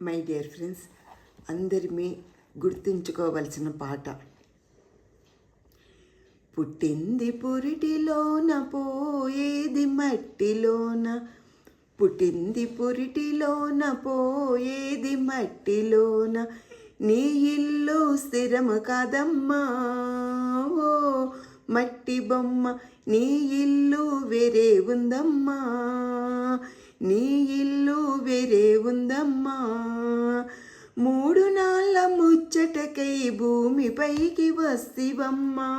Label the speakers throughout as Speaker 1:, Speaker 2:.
Speaker 1: My dear friends, అందరిమీ గుర్తుంచుకోవలసిన పాట. పుట్టింది పురిటిలోన పోయేది మట్టిలోన, పుట్టింది పురిటిలోన పోయేది మట్టిలోన, నీ ఇల్లు స్థిరము కాదమ్మా ఓ మట్టి బొమ్మ, నీ ఇల్లు వేరే ఉందమ్మా, నీ ఇల్లు వేరే ఉందమ్మా. మూడు నాళ్ళ ముచ్చటకై భూమిపైకి వస్తివమ్మా,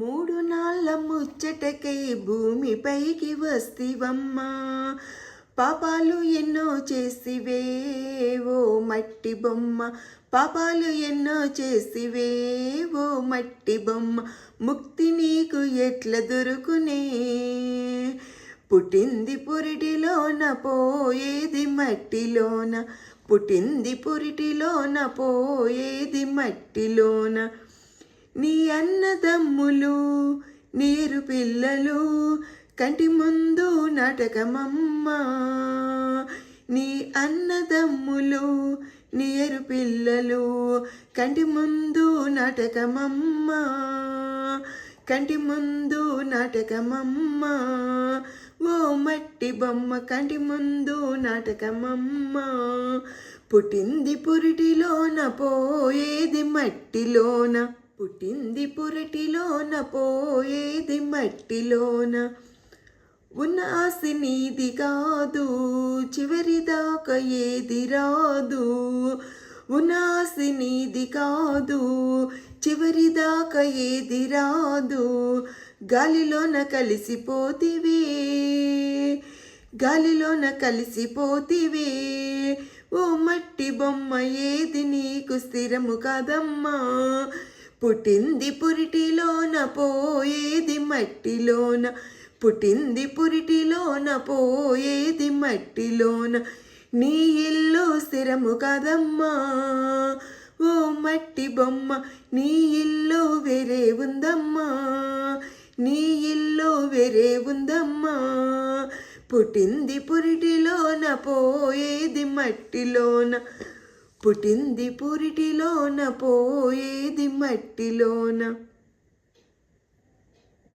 Speaker 1: మూడు నాళ్ళ ముచ్చటకై భూమిపైకి వస్తివమ్మా. పాపాలు ఎన్నో చేసివే ఓ మట్టి బొమ్మ, పాపాలు ఎన్నో చేసివే ఓ మట్టి బొమ్మ, ముక్తి నీకు ఎట్ల దొరుకునే. పుట్టింది పురిటిలోన పోయేది మట్టిలోన, పుట్టింది పురిటిలోన పోయేది మట్టిలోన. నీ అన్నదమ్ములు నీరు పిల్లలు కంటి ముందు నాటకమమ్మా, నీ అన్నదమ్ములు నీరు పిల్లలు కంటి ముందు నాటకమమ్మా, కంటి ముందు నాటకమమ్మా. ఓ మట్టి బొమ్మ కంటి ముందు నాటకమమ్మా. పుట్టింది పురిటిలోన పోయేది మట్టిలోన, పుట్టింది పురిటిలోన పోయేది మట్టిలోన. ఉన్న ఆశ నీది కాదు చివరిదాకా ఏది రాదు, ఉన్న ఆశ నీది కాదు చివరిదాకా ఏది రాదు. గాలిలోన కలిసిపోతివే, గాలిలోన కలిసిపోతివే ఓ మట్టి బొమ్మ, ఏది నీకు స్థిరము కాదమ్మా. పుట్టింది పురిటిలోన పోయేది మట్టిలోన, పుట్టింది పురిటిలోన పోయేది మట్టిలోన, నీ ఇల్లు స్థిరము కాదమ్మా ఓ మట్టి బొమ్మ, నీ ఇల్లు వేరే ఉందమ్మా, నీ ఇల్లు వేరే ఉందమ్మా. పుట్టింది పురిటిలోన పోయేది మట్టిలోన, పుట్టింది పురిటిలోన పోయేది మట్టిలోన.